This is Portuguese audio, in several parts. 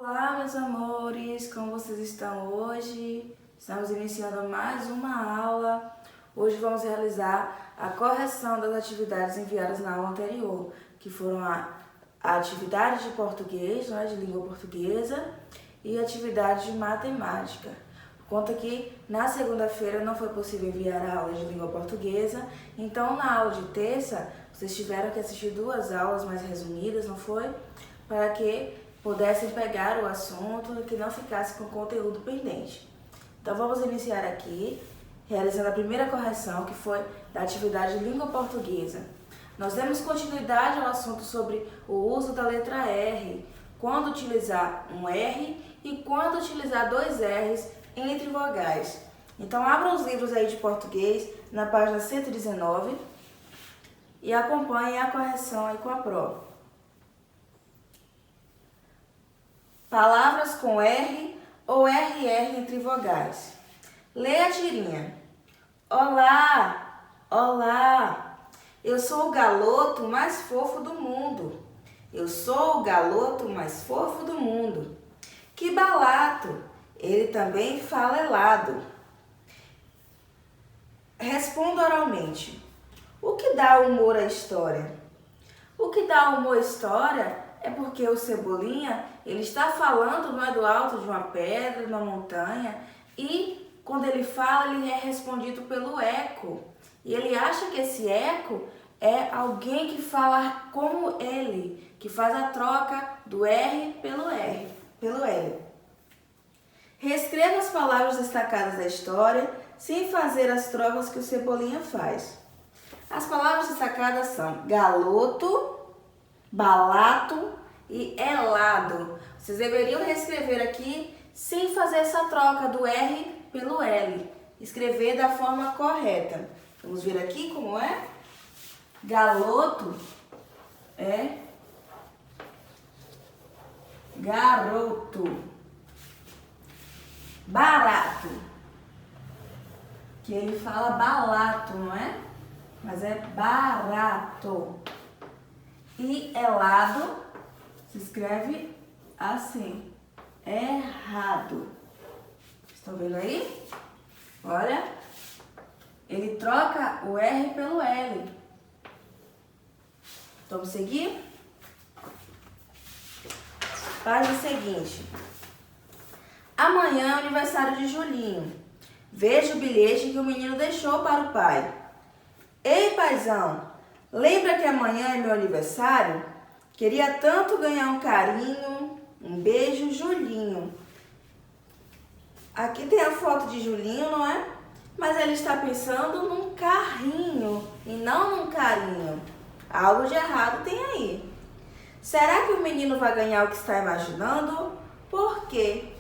Olá, meus amores, como vocês estão hoje? Estamos iniciando mais uma aula. Hoje vamos realizar a correção das atividades enviadas na aula anterior, que foram a atividade de português, de língua portuguesa, e atividade de matemática. Por conta que na segunda-feira não foi possível enviar a aula de língua portuguesa, então na aula de terça vocês tiveram que assistir duas aulas mais resumidas, não foi? Para que pudessem pegar o assunto e que não ficasse com conteúdo pendente. Então vamos iniciar aqui, realizando a primeira correção, que foi da atividade de língua portuguesa. Nós demos continuidade ao assunto sobre o uso da letra R, quando utilizar um R e quando utilizar dois R's entre vogais. Então abram os livros aí de português na página 119 e acompanhem a correção aí com a prova. Palavras com R ou RR entre vogais. Leia a tirinha. Olá, olá, eu sou o galoto mais fofo do mundo. Eu sou o galoto mais fofo do mundo. Que balato, ele também fala helado. Responda oralmente. O que dá humor à história? O que dá humor à história é porque o Cebolinha, ele está falando do alto de uma pedra, de uma montanha, e quando ele fala, ele é respondido pelo eco. E ele acha que esse eco é alguém que fala como ele, que faz a troca do R, pelo L. Reescreva as palavras destacadas da história, sem fazer as trocas que o Cebolinha faz. As palavras destacadas são galoto, balato e helado. Vocês deveriam reescrever aqui sem fazer essa troca do R pelo L. Escrever da forma correta. Vamos ver aqui como é. Galoto é garoto. Barato, que ele fala balato, não é? Mas é barato. E helado se escreve assim, errado. Estão vendo aí? Olha, ele troca o R pelo L. Vamos seguir? Página seguinte. Amanhã é aniversário de Julinho. Veja o bilhete que o menino deixou para o pai. Ei, paizão, lembra que amanhã é meu aniversário? Queria tanto ganhar um carinho, um beijo, Julinho. Aqui tem a foto de Julinho, não é? Mas ele está pensando num carrinho e não num carinho. Algo de errado tem aí. Será que o menino vai ganhar o que está imaginando? Por quê?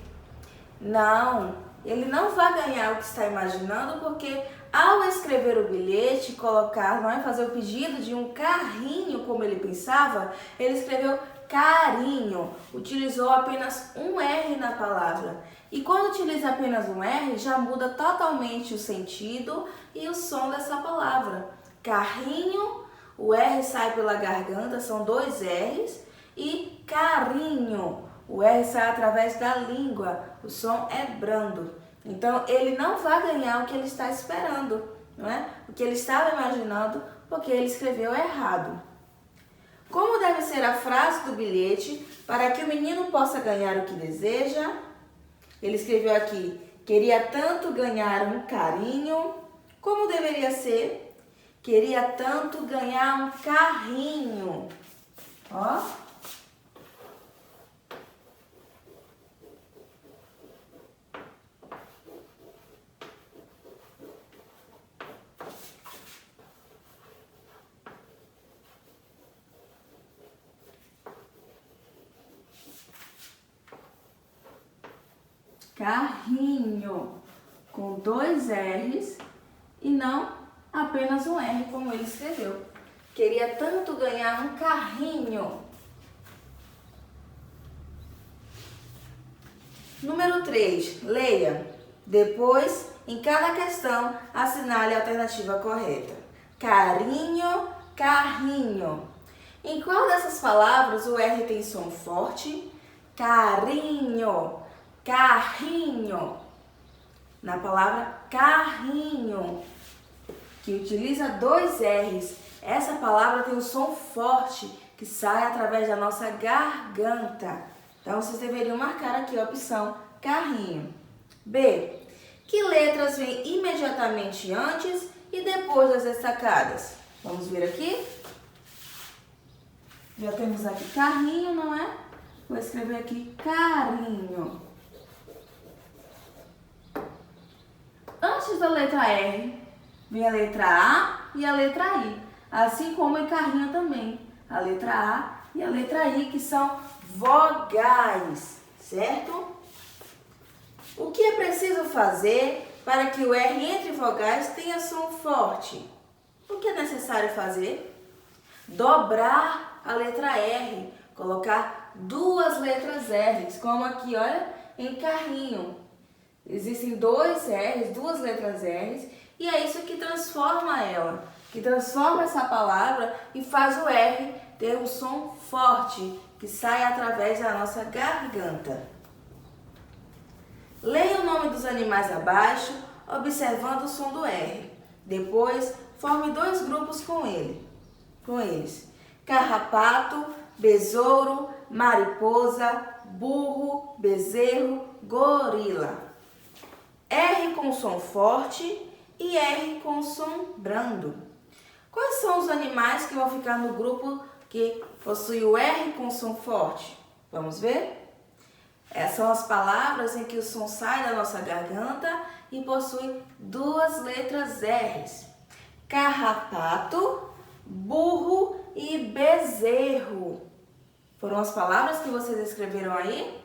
Não, ele não vai ganhar o que está imaginando porque ao escrever o bilhete, colocar, não é, fazer o pedido de um carrinho como ele pensava, ele escreveu carinho, utilizou apenas um R na palavra. E quando utiliza apenas um R, já muda totalmente o sentido e o som dessa palavra. Carrinho, o R sai pela garganta, são dois R's, e carinho, o R sai através da língua, o som é brando. Então, ele não vai ganhar o que ele está esperando, não é? O que ele estava imaginando, porque ele escreveu errado. Como deve ser a frase do bilhete para que o menino possa ganhar o que deseja? Ele escreveu aqui, queria tanto ganhar um carinho. Como deveria ser? Queria tanto ganhar um carrinho. Ó. Carrinho, com dois R's e não apenas um R, como ele escreveu. Queria tanto ganhar um carrinho. Número 3, leia. Depois, em cada questão, assinale a alternativa correta. Carinho, carrinho. Em qual dessas palavras o R tem som forte, carinho, carrinho. Na palavra carrinho, que utiliza 2 R's. Essa palavra tem um som forte que sai através da nossa garganta. Então, vocês deveriam marcar aqui a opção carrinho. B. Que letras vêm imediatamente antes e depois das destacadas? Vamos ver aqui. Já temos aqui carrinho, não é? Vou escrever aqui carinho. Antes da letra R, vem a letra A e a letra I. Assim como em carrinho também. A letra A e a letra I, que são vogais, certo? O que é preciso fazer para que o R entre vogais tenha som forte? O que é necessário fazer? Dobrar a letra R, colocar 2 letras R's, como aqui, olha, em carrinho. Existem 2 R's, 2 letras R's, e é isso que transforma ela, que transforma essa palavra e faz o R ter um som forte, que sai através da nossa garganta. Leia o nome dos animais abaixo, observando o som do R. Depois, forme 2 grupos com eles. Carrapato, besouro, mariposa, burro, bezerro, gorila. R com som forte e R com som brando. Quais são os animais que vão ficar no grupo que possui o R com som forte? Vamos ver? Essas são as palavras em que o som sai da nossa garganta e possui 2 letras R's. Carrapato, burro e bezerro. Foram as palavras que vocês escreveram aí?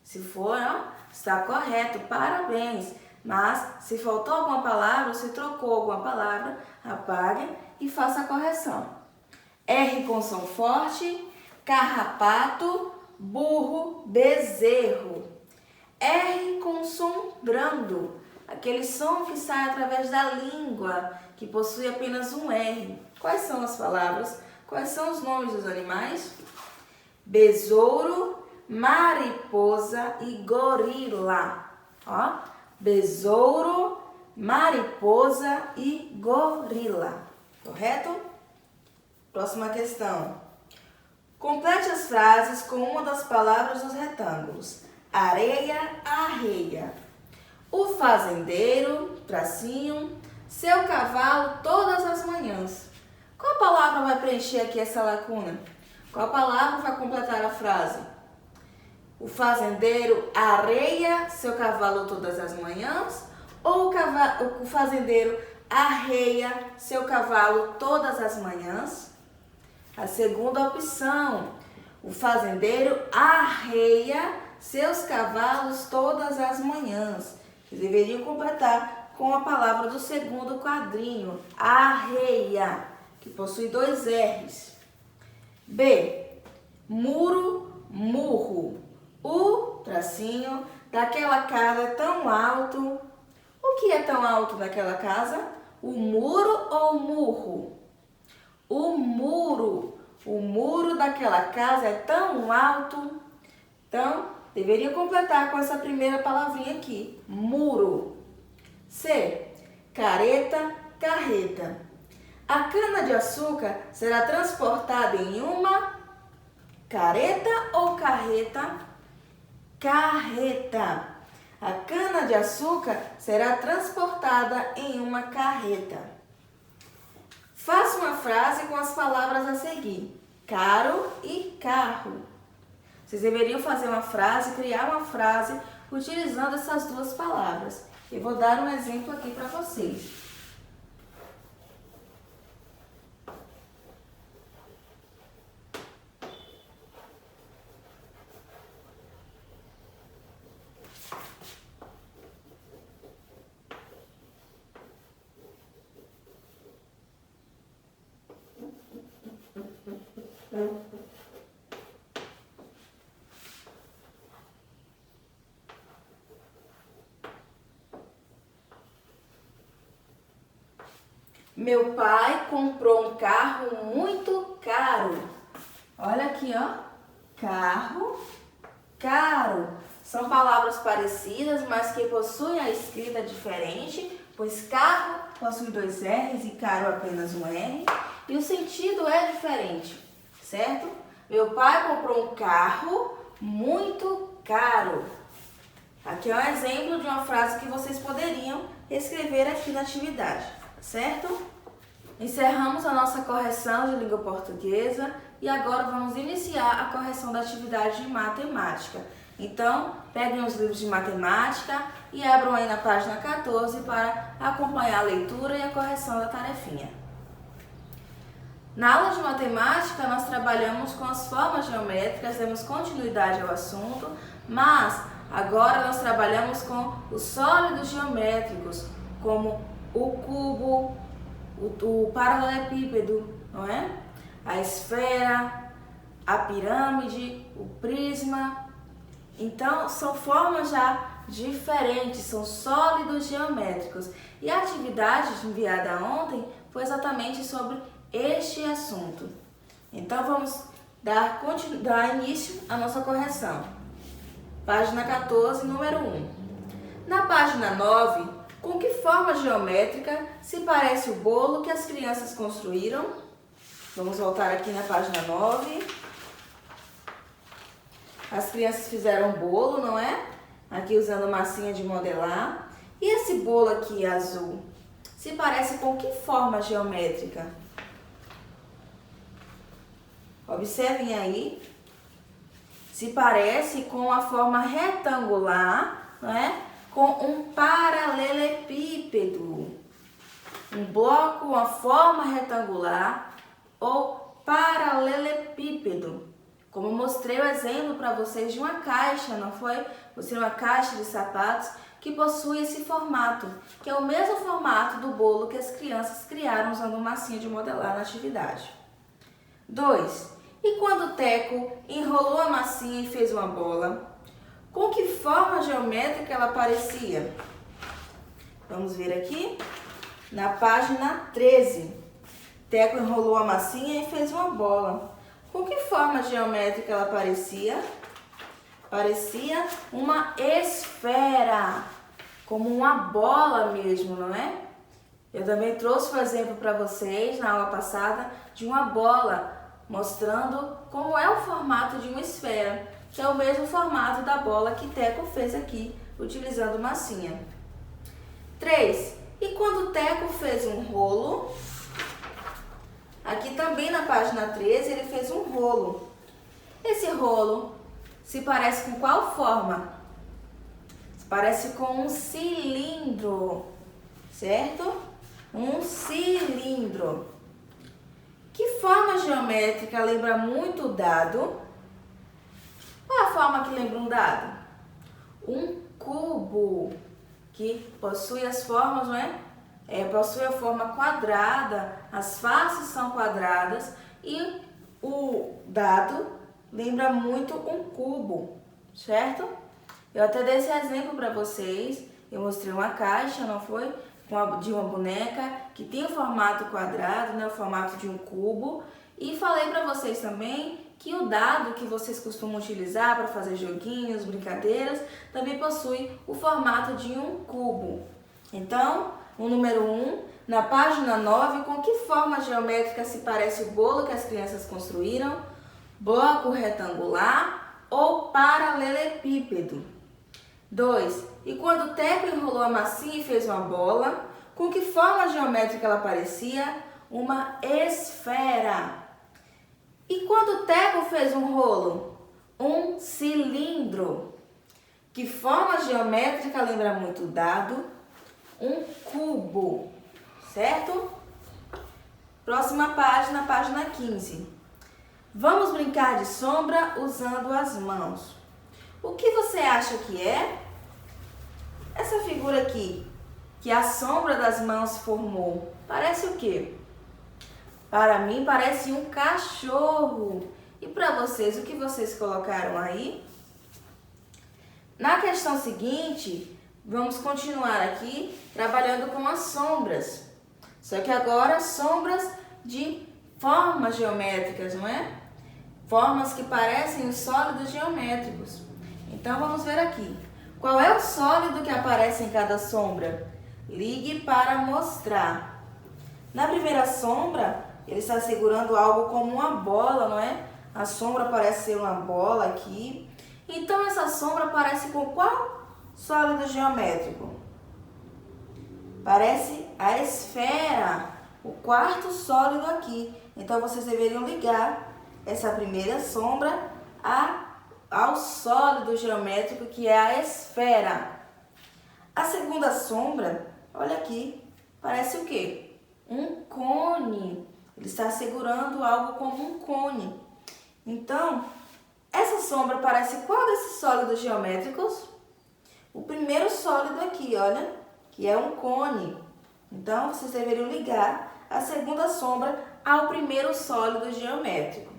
Se foram, está correto, parabéns. Mas se faltou alguma palavra, se trocou alguma palavra, apague e faça a correção. R com som forte, carrapato, burro, bezerro. R com som brando, aquele som que sai através da língua, que possui apenas um R. Quais são as palavras? Quais são os nomes dos animais? Besouro, mariposa e gorila. Ó, besouro, mariposa e gorila. Correto? Próxima questão. Complete as frases com uma das palavras dos retângulos. Areia, arreia. O fazendeiro, tracinho, seu cavalo todas as manhãs. Qual palavra vai preencher aqui essa lacuna? Qual palavra vai completar a frase? O fazendeiro arreia seu cavalo todas as manhãs? Ou o fazendeiro arreia seu cavalo todas as manhãs? A segunda opção. O fazendeiro arreia seus cavalos todas as manhãs. Vocês deveriam completar com a palavra do segundo quadrinho. Arreia, que possui 2 R's. B. Muro, murro. O tracinho daquela casa é tão alto. O que é tão alto daquela casa? O muro ou o murro? O muro. O muro daquela casa é tão alto. Então, deveria completar com essa primeira palavrinha aqui. Muro. C. Careta, carreta. A cana-de-açúcar será transportada em uma careta ou carreta? Carreta. A cana-de-açúcar será transportada em uma carreta. Faça uma frase com as palavras a seguir. Caro e carro. Vocês deveriam fazer uma frase, criar uma frase utilizando essas 2 palavras. Eu vou dar um exemplo aqui para vocês. Meu pai comprou um carro muito caro. Olha aqui, ó. Carro caro. São palavras parecidas, mas que possuem a escrita diferente, pois carro possui 2 R's e caro apenas um R, e o sentido é diferente, certo? Meu pai comprou um carro muito caro. Aqui é um exemplo de uma frase que vocês poderiam escrever aqui na atividade, certo? Encerramos a nossa correção de língua portuguesa e agora vamos iniciar a correção da atividade de matemática. Então, peguem os livros de matemática e abram aí na página 14 para acompanhar a leitura e a correção da tarefinha. Na aula de matemática, nós trabalhamos com as formas geométricas, demos continuidade ao assunto, mas agora nós trabalhamos com os sólidos geométricos, como o cubo, o paralelepípedo, não é? A esfera, a pirâmide, o prisma. Então, são formas já diferentes, são sólidos geométricos. E a atividade enviada ontem foi exatamente sobre este assunto. Então, vamos dar início à nossa correção. Página 14, número 1. Na página 9, com que forma geométrica se parece o bolo que as crianças construíram? Vamos voltar aqui na página 9. As crianças fizeram um bolo, não é? Aqui usando massinha de modelar. E esse bolo aqui azul se parece com que forma geométrica? Observem aí. Se parece com a forma retangular, não é? Com um paralelepípedo. Um bloco, uma forma retangular ou paralelepípedo. Como eu mostrei o exemplo para vocês de uma caixa, não foi? Mostrei uma caixa de sapatos que possui esse formato, que é o mesmo formato do bolo que as crianças criaram usando massinha de modelar na atividade. 2. E quando o Teco enrolou a massinha e fez uma bola, com que forma geométrica ela parecia? Vamos ver aqui na página 13. Teco enrolou a massinha e fez uma bola. Com que forma geométrica ela parecia? Parecia uma esfera, como uma bola mesmo, não é? Eu também trouxe um exemplo para vocês na aula passada de uma bola, mostrando como é o formato de uma esfera, que é o mesmo formato da bola que Teco fez aqui, utilizando massinha. 3. E quando Teco fez um rolo, aqui também na página 13 ele fez um rolo. Esse rolo se parece com qual forma? Se parece com um cilindro, certo? Um cilindro. Que forma geométrica lembra muito o dado? Qual é a forma que lembra um dado? Um cubo, que possui as formas, não é? Possui a forma quadrada, as faces são quadradas e o dado lembra muito um cubo, certo? Eu até dei esse exemplo para vocês, eu mostrei uma caixa, não foi? De uma boneca que tem o formato quadrado, né? O formato de um cubo, e falei para vocês também que o dado que vocês costumam utilizar para fazer joguinhos, brincadeiras, também possui o formato de um cubo. Então, o número 1, na página 9, com que forma geométrica se parece o bolo que as crianças construíram? Bloco retangular ou paralelepípedo? 2. E quando o Teco enrolou a massinha e fez uma bola, com que forma geométrica ela parecia? Uma esfera. E quando o Teco fez um rolo? Um cilindro. Que forma geométrica lembra muito o dado? Um cubo, certo? Próxima página, página 15. Vamos brincar de sombra usando as mãos. O que você acha que é? Essa figura aqui, que a sombra das mãos formou, parece o quê? Para mim parece um cachorro. E para vocês, o que vocês colocaram aí? Na questão seguinte, vamos continuar aqui trabalhando com as sombras. Só que agora sombras de formas geométricas, não é? Formas que parecem os sólidos geométricos. Então vamos ver aqui. Qual é o sólido que aparece em cada sombra? Ligue para mostrar. Na primeira sombra, ele está segurando algo como uma bola, não é? A sombra parece ser uma bola aqui. Então essa sombra parece com qual sólido geométrico? Parece a esfera, o quarto sólido aqui. Então vocês deveriam ligar essa primeira sombra ao sólido geométrico que é a esfera. A segunda sombra, olha aqui, parece o quê? Um cone. Ele está segurando algo como um cone. Então, essa sombra parece qual desses sólidos geométricos? O primeiro sólido aqui, olha, que é um cone. Então, vocês deveriam ligar a segunda sombra ao primeiro sólido geométrico.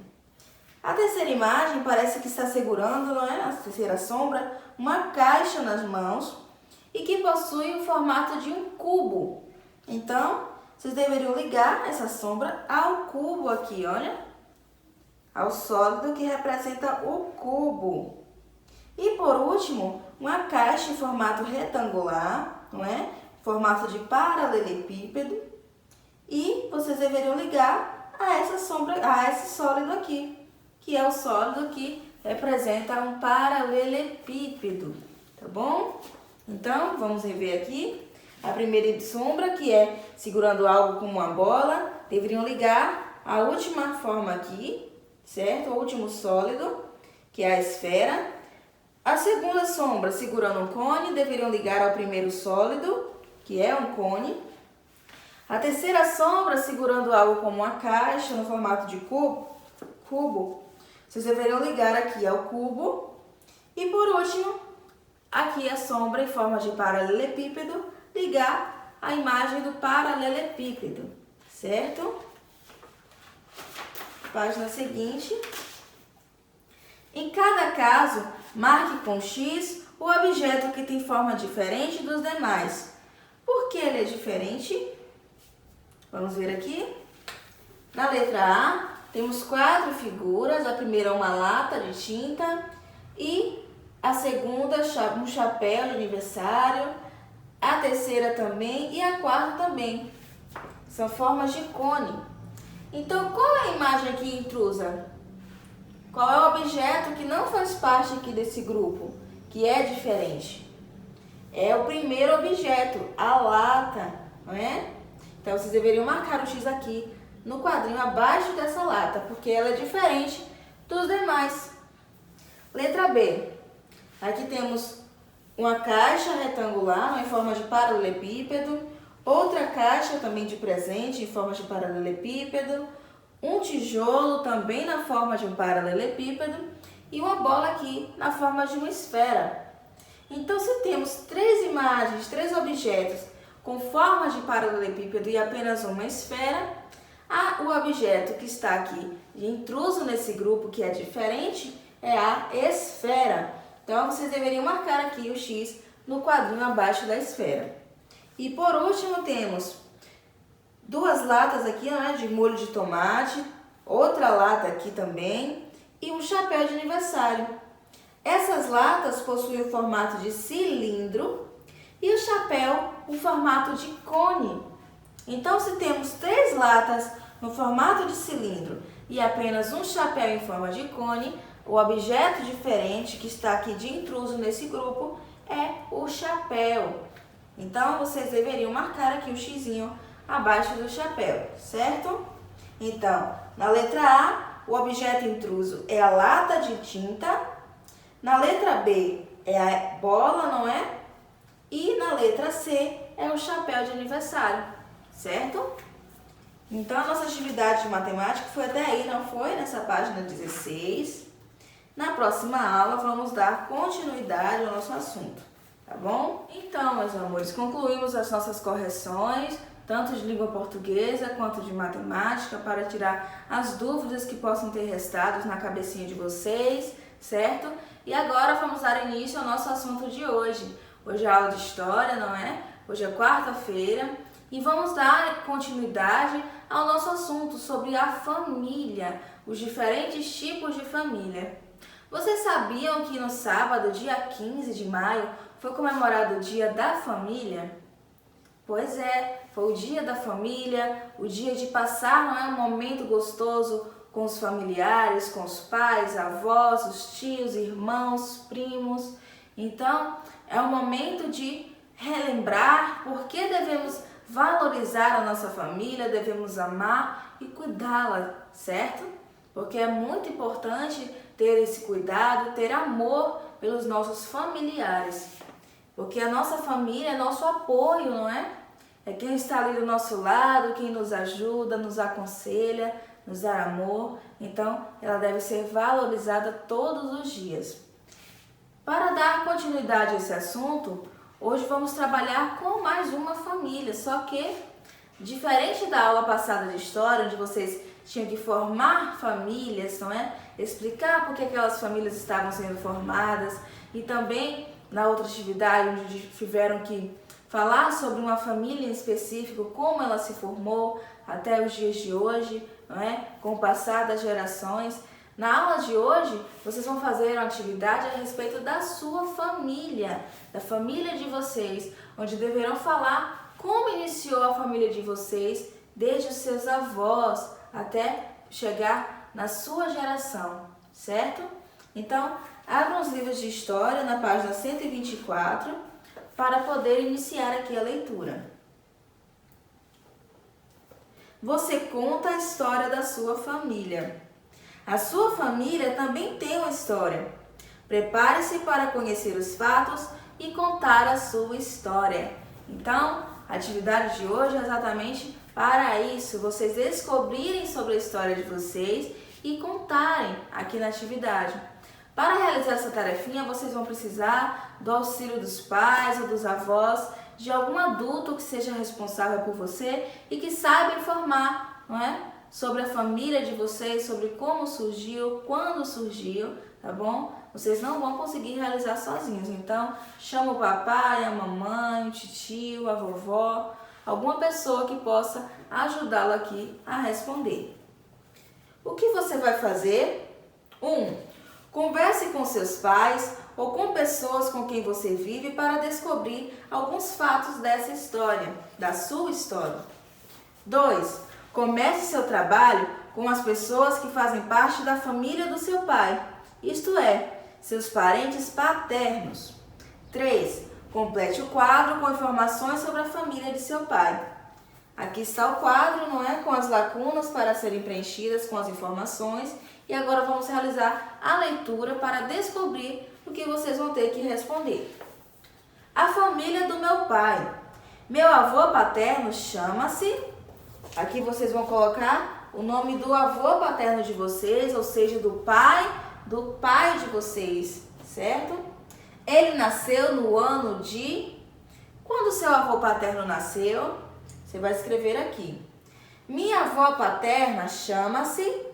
A terceira imagem parece que está segurando, não é? A terceira sombra, uma caixa nas mãos e que possui o formato de um cubo. Então, vocês deveriam ligar essa sombra ao cubo aqui, olha, ao sólido que representa o cubo. E por último, uma caixa em formato retangular, não é? Formato de paralelepípedo. E vocês deveriam ligar a essa sombra, a esse sólido aqui, que é o sólido que representa um paralelepípedo, tá bom? Então, vamos rever aqui. A primeira sombra, que é segurando algo como uma bola, deveriam ligar a última forma aqui, certo? O último sólido, que é a esfera. A segunda sombra, segurando um cone, deveriam ligar ao primeiro sólido, que é um cone. A terceira sombra, segurando algo como uma caixa, no formato de cubo, vocês deveriam ligar aqui ao cubo. E por último, aqui a sombra em forma de paralelepípedo, ligar a imagem do paralelepípedo, certo? Página seguinte. Em cada caso, marque com X o objeto que tem forma diferente dos demais. Por que ele é diferente? Vamos ver aqui. Na letra A, temos 4 figuras. A primeira é uma lata de tinta e a segunda um chapéu de aniversário. A terceira também e a quarta também. São formas de cone. Então, qual é a imagem aqui intrusa? Qual é o objeto que não faz parte aqui desse grupo, que é diferente? É o primeiro objeto, a lata, não é? Então, vocês deveriam marcar o X aqui no quadrinho abaixo dessa lata, porque ela é diferente dos demais. Letra B. Aqui temos uma caixa retangular, em forma de paralelepípedo, outra caixa também de presente, em forma de paralelepípedo, um tijolo também na forma de um paralelepípedo e uma bola aqui na forma de uma esfera. Então, se temos 3 imagens, 3 objetos com forma de paralelepípedo e apenas uma esfera, o objeto que está aqui de intruso nesse grupo, que é diferente, é a esfera. Então, vocês deveriam marcar aqui o X no quadrinho abaixo da esfera. E por último, temos 2 latas aqui, né, de molho de tomate, outra lata aqui também e um chapéu de aniversário. Essas latas possuem o formato de cilindro e o chapéu o formato de cone. Então, se temos 3 latas no formato de cilindro e apenas um chapéu em forma de cone, o objeto diferente que está aqui de intruso nesse grupo é o chapéu. Então, vocês deveriam marcar aqui o xizinho abaixo do chapéu, certo? Então, na letra A, o objeto intruso é a lata de tinta. Na letra B, é a bola, não é? E na letra C, é o chapéu de aniversário, certo? Então, a nossa atividade de matemática foi até aí, não foi? Nessa página 16. Na próxima aula, vamos dar continuidade ao nosso assunto, tá bom? Então, meus amores, concluímos as nossas correções, tanto de língua portuguesa quanto de matemática, para tirar as dúvidas que possam ter restado na cabecinha de vocês, certo? E agora vamos dar início ao nosso assunto de hoje. Hoje é aula de história, não é? Hoje é quarta-feira e vamos dar continuidade ao nosso assunto sobre a família, os diferentes tipos de família. Vocês sabiam que no sábado, dia 15 de maio, foi comemorado o Dia da Família? Pois é, foi o Dia da Família, o dia de passar, não é, um momento gostoso com os familiares, com os pais, avós, os tios, irmãos, primos. Então, é um momento de relembrar por que devemos valorizar a nossa família, devemos amar e cuidá-la, certo? Porque é muito importante ter esse cuidado, ter amor pelos nossos familiares. Porque a nossa família é nosso apoio, não é? É quem está ali do nosso lado, quem nos ajuda, nos aconselha, nos dá amor. Então, ela deve ser valorizada todos os dias. Para dar continuidade a esse assunto, hoje vamos trabalhar com mais uma família, só que, diferente da aula passada de história, onde vocês tinham que formar famílias, não é? Explicar por que aquelas famílias estavam sendo formadas, e também na outra atividade, onde tiveram que falar sobre uma família em específico, como ela se formou até os dias de hoje, não é? Com o passar das gerações. Na aula de hoje, vocês vão fazer uma atividade a respeito da sua família, da família de vocês, onde deverão falar como iniciou a família de vocês, desde os seus avós até chegar na sua geração, certo? Então, abram os livros de história na página 124 para poder iniciar aqui a leitura. Você conta a história da sua família. A sua família também tem uma história. Prepare-se para conhecer os fatos e contar a sua história. Então, a atividade de hoje é exatamente para isso, vocês descobrirem sobre a história de vocês e contarem aqui na atividade. Para realizar essa tarefinha, vocês vão precisar do auxílio dos pais ou dos avós, de algum adulto que seja responsável por você e que saiba informar, não é? Sobre a família de vocês, sobre como surgiu, quando surgiu, tá bom? Vocês não vão conseguir realizar sozinhos, então chama o papai, a mamãe, o titio, a vovó, alguma pessoa que possa ajudá-lo aqui a responder. O que você vai fazer? 1. Converse com seus pais ou com pessoas com quem você vive para descobrir alguns fatos dessa história, da sua história. 2. Comece seu trabalho com as pessoas que fazem parte da família do seu pai, isto é, seus parentes paternos. 3. Complete o quadro com informações sobre a família de seu pai. Aqui está o quadro, não é? Com as lacunas para serem preenchidas com as informações. E agora vamos realizar a leitura para descobrir o que vocês vão ter que responder. A família do meu pai. Meu avô paterno chama-se... Aqui vocês vão colocar o nome do avô paterno de vocês, ou seja, do pai de vocês, certo? Ele nasceu no ano de... Quando seu avô paterno nasceu, você vai escrever aqui. Minha avó paterna chama-se...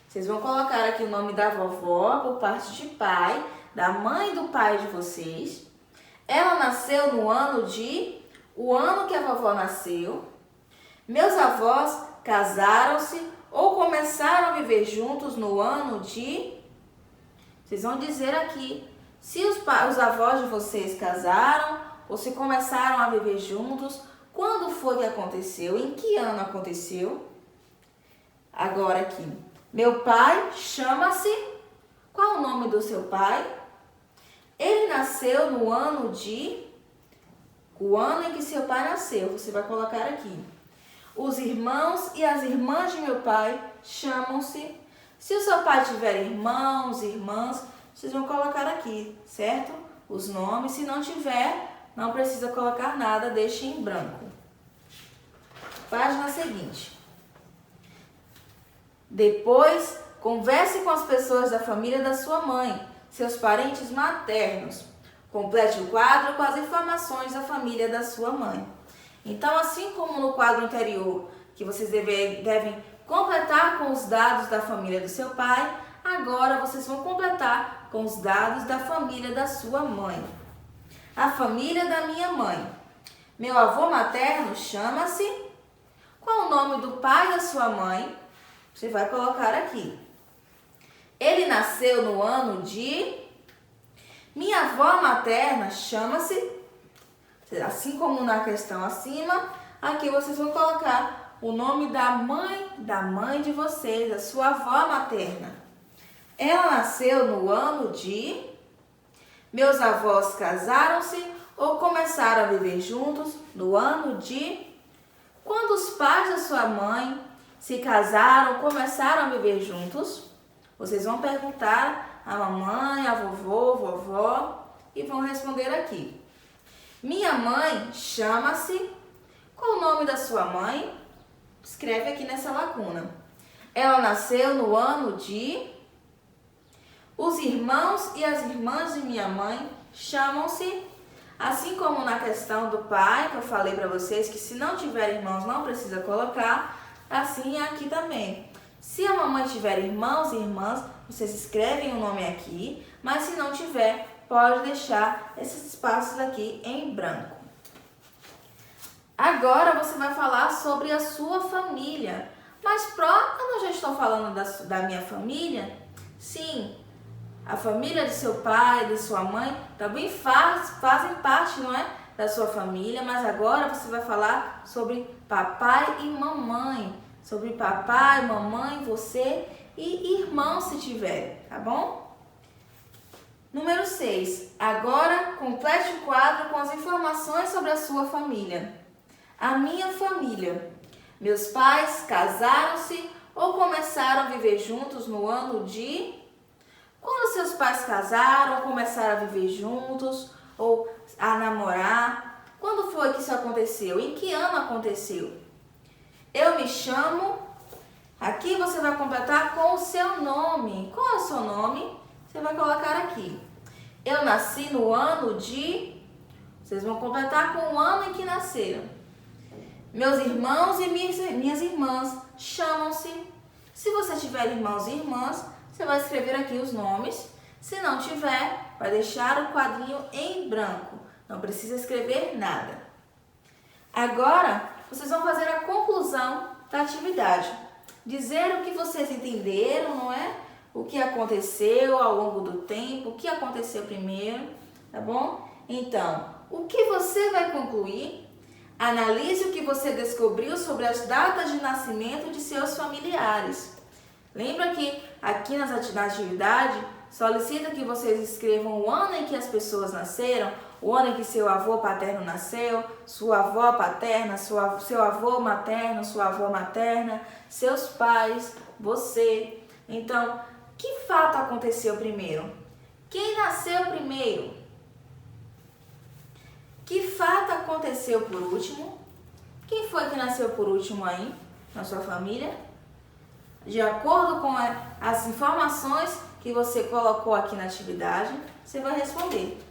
Vocês vão colocar aqui o nome da vovó por parte de pai, da mãe do pai de vocês. Ela nasceu no ano de... O ano que a vovó nasceu. Meus avós casaram-se ou começaram a viver juntos no ano de... Vocês vão dizer aqui se os avós de vocês casaram ou se começaram a viver juntos, quando foi que aconteceu, em que ano aconteceu. Agora aqui, meu pai chama-se... Qual o nome do seu pai? Ele nasceu no ano de... O ano em que seu pai nasceu, você vai colocar aqui. Os irmãos e as irmãs de meu pai chamam-se... Se o seu pai tiver irmãos, irmãs, vocês vão colocar aqui, certo? Os nomes. Se não tiver, não precisa colocar nada, deixe em branco. Página seguinte. Depois, converse com as pessoas da família da sua mãe, seus parentes maternos. Complete o quadro com as informações da família da sua mãe. Então, assim como no quadro anterior, que vocês devem completar com os dados da família do seu pai, agora vocês vão completar com os dados da família da sua mãe. A família da minha mãe. Meu avô materno chama-se... Qual o nome do pai da sua mãe? Você vai colocar aqui. Ele nasceu no ano de... Minha avó materna chama-se... Assim como na questão acima, aqui vocês vão colocar o nome da mãe de vocês, da sua avó materna. Ela nasceu no ano de... Meus avós casaram-se ou começaram a viver juntos no ano de... Quando os pais da sua mãe se casaram, começaram a viver juntos, vocês vão perguntar à mamãe, à vovô, vovó e vão responder aqui. Minha mãe chama-se... Qual o nome da sua mãe? Escreve aqui nessa lacuna. Ela nasceu no ano de... Os irmãos e as irmãs de minha mãe chamam-se... Assim como na questão do pai, que eu falei para vocês que se não tiver irmãos não precisa colocar, assim é aqui também. Se a mamãe tiver irmãos e irmãs, vocês escrevem o nome aqui, mas se não tiver, pode deixar esses espaços aqui em branco. Agora você vai falar sobre a sua família. Mas eu não já estou falando da minha família? Sim, a família de seu pai, de sua mãe, também fazem parte, não é? Da sua família, mas agora você vai falar sobre papai e mamãe. Sobre papai, mamãe, você e irmão se tiver, tá bom? Número 6. Agora complete o quadro com as informações sobre a sua família. A minha família. Meus pais casaram-se ou começaram a viver juntos no ano de... Quando seus pais casaram ou começaram a viver juntos ou a namorar? Quando foi que isso aconteceu? Em que ano aconteceu? Eu me chamo... Aqui você vai completar com o seu nome. Qual é o seu nome? Você vai colocar aqui. Eu nasci no ano de... Vocês vão completar com o ano em que nasceram. Meus irmãos e minhas irmãs chamam-se... Se você tiver irmãos e irmãs, você vai escrever aqui os nomes. Se não tiver, vai deixar o quadrinho em branco. Não precisa escrever nada. Agora, vocês vão fazer a conclusão da atividade. Dizer o que vocês entenderam, não é? O que aconteceu ao longo do tempo, o que aconteceu primeiro, tá bom? Então, o que você vai concluir? Analise o que você descobriu sobre as datas de nascimento de seus familiares. Lembra que aqui na atividade solicita que vocês escrevam o ano em que as pessoas nasceram, o ano em que seu avô paterno nasceu, sua avó paterna, seu avô materno, sua avó materna, seus pais, você. Então, que fato aconteceu primeiro? Quem nasceu primeiro? Que fato aconteceu por último? Quem foi que nasceu por último aí na sua família? De acordo com as informações que você colocou aqui na atividade, você vai responder.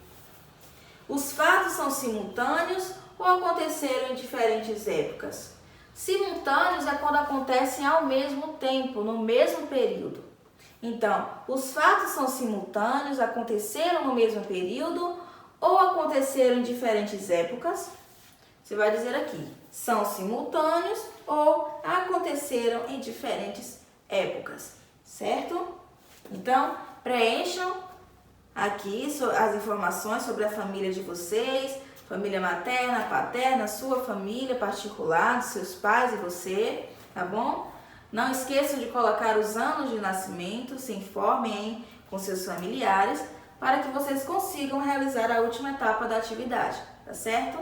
Os fatos são simultâneos ou aconteceram em diferentes épocas? Simultâneos é quando acontecem ao mesmo tempo, no mesmo período. Então, os fatos são simultâneos, aconteceram no mesmo período ou aconteceram em diferentes épocas? Você vai dizer aqui, são simultâneos ou aconteceram em diferentes épocas, certo? Então, preencham aqui as informações sobre a família de vocês, família materna, paterna, sua família particular, dos seus pais e você, tá bom? Não esqueçam de colocar os anos de nascimento, se informem com seus familiares, para que vocês consigam realizar a última etapa da atividade, tá certo?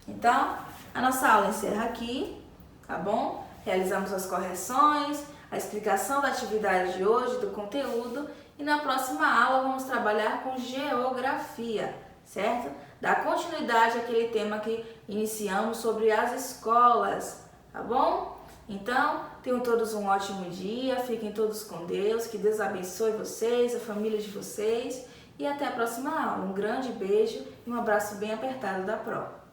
Então, a nossa aula encerra aqui, tá bom? Realizamos as correções, a explicação da atividade de hoje, do conteúdo, e na próxima aula vamos trabalhar com geografia, certo? Dar continuidade àquele tema que iniciamos sobre as escolas, tá bom? Então, tenham todos um ótimo dia, fiquem todos com Deus, que Deus abençoe vocês, a família de vocês, e até a próxima aula. Um grande beijo e um abraço bem apertado da Pro.